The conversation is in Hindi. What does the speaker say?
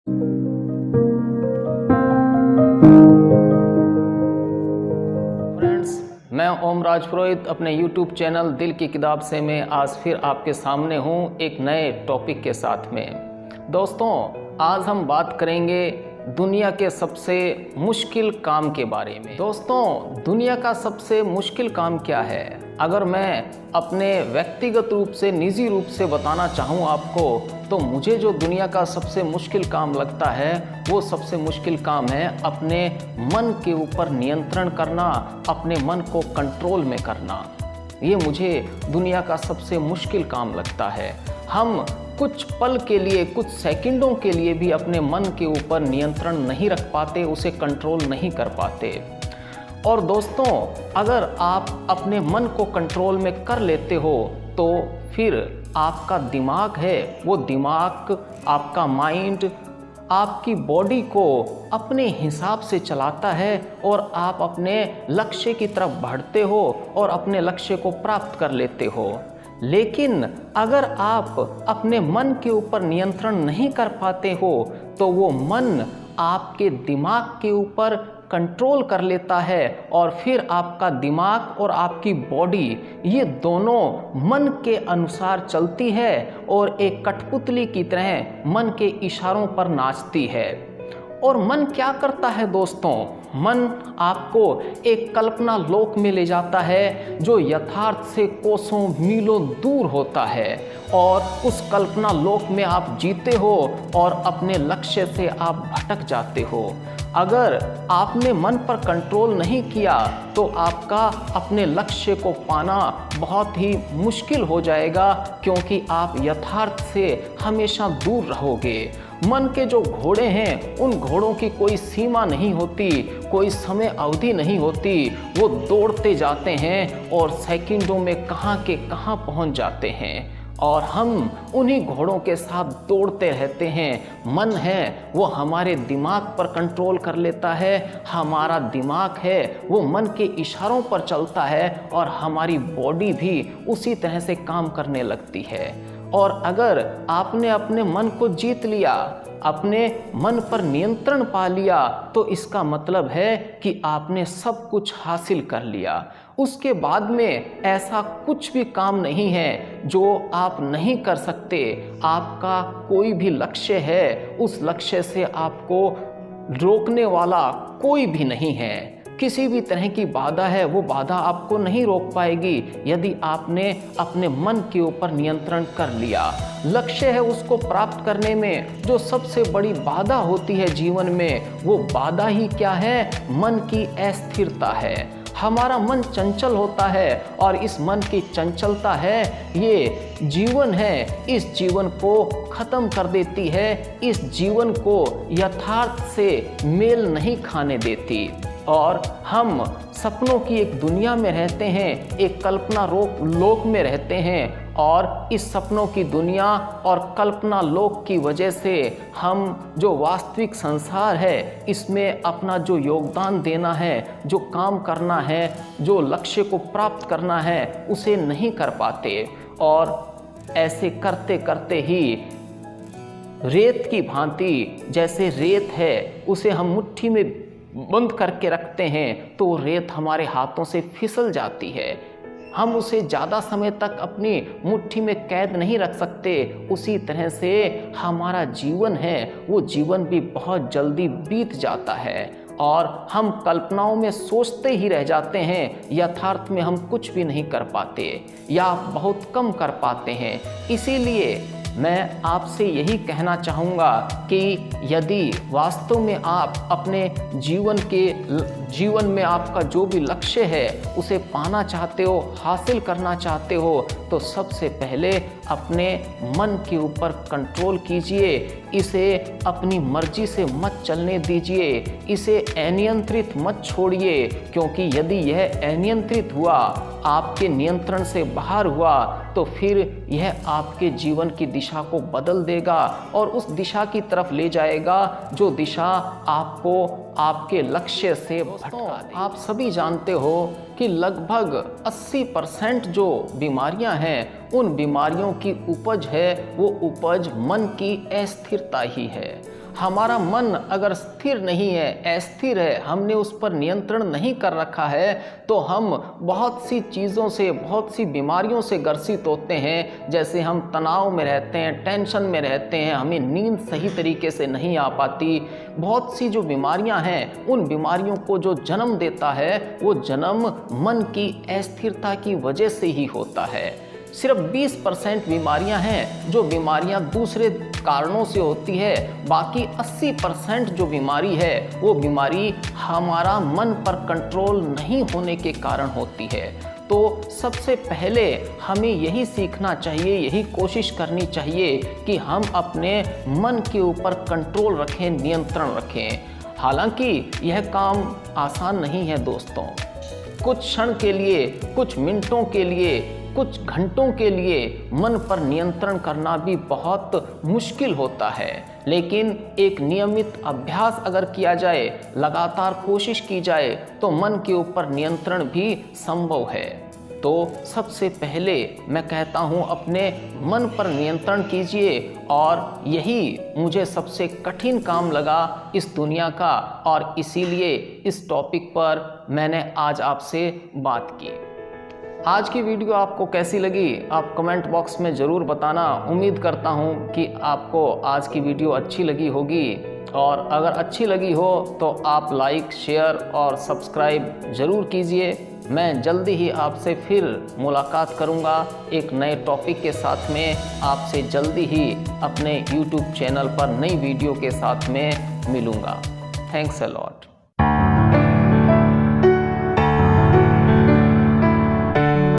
फ्रेंड्स, मैं ओम राज पुरोहित अपने YouTube चैनल दिल की किताब से मैं आज फिर आपके सामने हूँ एक नए टॉपिक के साथ में। दोस्तों, आज हम बात करेंगे दुनिया के सबसे मुश्किल काम के बारे में। दोस्तों, दुनिया का सबसे मुश्किल काम क्या है? अगर मैं अपने व्यक्तिगत रूप से, निजी रूप से बताना चाहूँ आपको, तो मुझे जो दुनिया का सबसे मुश्किल काम लगता है वो सबसे मुश्किल काम है अपने मन के ऊपर नियंत्रण करना, अपने मन को कंट्रोल में करना। ये मुझे दुनिया का सबसे मुश्किल काम लगता है। हम कुछ पल के लिए, कुछ सेकंडों के लिए भी अपने मन के ऊपर नियंत्रण नहीं रख पाते, उसे कंट्रोल नहीं कर पाते। और दोस्तों, अगर आप अपने मन को कंट्रोल में कर लेते हो तो फिर आपका दिमाग है, वो दिमाग, आपका माइंड आपकी बॉडी को अपने हिसाब से चलाता है और आप अपने लक्ष्य की तरफ बढ़ते हो और अपने लक्ष्य को प्राप्त कर लेते हो। लेकिन अगर आप अपने मन के ऊपर नियंत्रण नहीं कर पाते हो तो वो मन आपके दिमाग के ऊपर कंट्रोल कर लेता है और फिर आपका दिमाग और आपकी बॉडी, ये दोनों मन के अनुसार चलती है और एक कठपुतली की तरह मन के इशारों पर नाचती है। और मन क्या करता है दोस्तों? मन आपको एक कल्पना लोक में ले जाता है जो यथार्थ से कोसों मीलों दूर होता है, और उस कल्पना लोक में आप जीते हो और अपने लक्ष्य से आप भटक जाते हो। अगर आपने मन पर कंट्रोल नहीं किया तो आपका अपने लक्ष्य को पाना बहुत ही मुश्किल हो जाएगा, क्योंकि आप यथार्थ से हमेशा दूर रहोगे। मन के जो घोड़े हैं, उन घोड़ों की कोई सीमा नहीं होती, कोई समय अवधि नहीं होती। वो दौड़ते जाते हैं और सेकंडों में कहाँ के कहाँ पहुँच जाते हैं, और हम उन्हीं घोड़ों के साथ दौड़ते रहते हैं। मन है वो हमारे दिमाग पर कंट्रोल कर लेता है, हमारा दिमाग है वो मन के इशारों पर चलता है और हमारी बॉडी भी उसी तरह से काम करने लगती है। और अगर आपने अपने मन को जीत लिया, अपने मन पर नियंत्रण पा लिया, तो इसका मतलब है कि आपने सब कुछ हासिल कर लिया। उसके बाद में ऐसा कुछ भी काम नहीं है जो आप नहीं कर सकते। आपका कोई भी लक्ष्य है, उस लक्ष्य से आपको रोकने वाला कोई भी नहीं है। किसी भी तरह की बाधा है, वो बाधा आपको नहीं रोक पाएगी यदि आपने अपने मन के ऊपर नियंत्रण कर लिया। लक्ष्य है उसको प्राप्त करने में जो सबसे बड़ी बाधा होती है जीवन में, वो बाधा ही क्या है? मन की अस्थिरता है। हमारा मन चंचल होता है और इस मन की चंचलता है, ये जीवन है, इस जीवन को ख़त्म कर देती है, इस जीवन को यथार्थ से मेल नहीं खाने देती। और हम सपनों की एक दुनिया में रहते हैं, एक कल्पना लोक में रहते हैं, और इस सपनों की दुनिया और कल्पना लोक की वजह से हम जो वास्तविक संसार है इसमें अपना जो योगदान देना है, जो काम करना है, जो लक्ष्य को प्राप्त करना है, उसे नहीं कर पाते। और ऐसे करते करते ही रेत की भांति, जैसे रेत है उसे हम मुट्ठी में बंद करके रखते हैं तो रेत हमारे हाथों से फिसल जाती है। हम उसे ज़्यादा समय तक अपनी मुट्ठी में कैद नहीं रख सकते। उसी तरह से हमारा जीवन है, वो जीवन भी बहुत जल्दी बीत जाता है और हम कल्पनाओं में सोचते ही रह जाते हैं। यथार्थ में हम कुछ भी नहीं कर पाते या बहुत कम कर पाते हैं। इसीलिए मैं आपसे यही कहना चाहूँगा कि यदि वास्तव में आप अपने जीवन में आपका जो भी लक्ष्य है उसे पाना चाहते हो, हासिल करना चाहते हो, तो सबसे पहले अपने मन के ऊपर कंट्रोल कीजिए। इसे अपनी मर्जी से मत चलने दीजिए, इसे अनियंत्रित मत छोड़िए, क्योंकि यदि यह अनियंत्रित हुआ, आपके नियंत्रण से बाहर हुआ, तो फिर यह आपके जीवन की दिशा को बदल देगा और उस दिशा की तरफ ले जाएगा जो दिशा आपको आपके लक्ष्य से भटका देगी। आप सभी जानते हो कि लगभग 80% जो बीमारियां हैं, उन बीमारियों की उपज है वो उपज मन की अस्थिरता ही है। हमारा मन अगर स्थिर नहीं है, अस्थिर है, हमने उस पर नियंत्रण नहीं कर रखा है, तो हम बहुत सी चीज़ों से, बहुत सी बीमारियों से ग्रसित होते हैं। जैसे हम तनाव में रहते हैं, टेंशन में रहते हैं, हमें नींद सही तरीके से नहीं आ पाती। बहुत सी जो बीमारियां हैं, उन बीमारियों को जो जन्म देता है वो जन्म मन की अस्थिरता की वजह से ही होता है। सिर्फ 20% बीमारियां हैं जो बीमारियां दूसरे कारणों से होती है, बाकी 80% जो बीमारी है वो बीमारी हमारा मन पर कंट्रोल नहीं होने के कारण होती है। तो सबसे पहले हमें यही सीखना चाहिए, यही कोशिश करनी चाहिए कि हम अपने मन के ऊपर कंट्रोल रखें, नियंत्रण रखें। हालांकि यह काम आसान नहीं है दोस्तों। कुछ क्षण के लिए, कुछ मिनटों के लिए, कुछ घंटों के लिए मन पर नियंत्रण करना भी बहुत मुश्किल होता है, लेकिन एक नियमित अभ्यास अगर किया जाए, लगातार कोशिश की जाए, तो मन के ऊपर नियंत्रण भी संभव है। तो सबसे पहले मैं कहता हूँ अपने मन पर नियंत्रण कीजिए, और यही मुझे सबसे कठिन काम लगा इस दुनिया का, और इसीलिए इस टॉपिक पर मैंने आज आपसे बात की। आज की वीडियो आपको कैसी लगी आप कमेंट बॉक्स में ज़रूर बताना। उम्मीद करता हूँ कि आपको आज की वीडियो अच्छी लगी होगी, और अगर अच्छी लगी हो तो आप लाइक, शेयर और सब्सक्राइब ज़रूर कीजिए। मैं जल्दी ही आपसे फिर मुलाकात करूँगा एक नए टॉपिक के साथ में। आपसे जल्दी ही अपने YouTube चैनल पर नई वीडियो के साथ में मिलूँगा। Thanks a lot.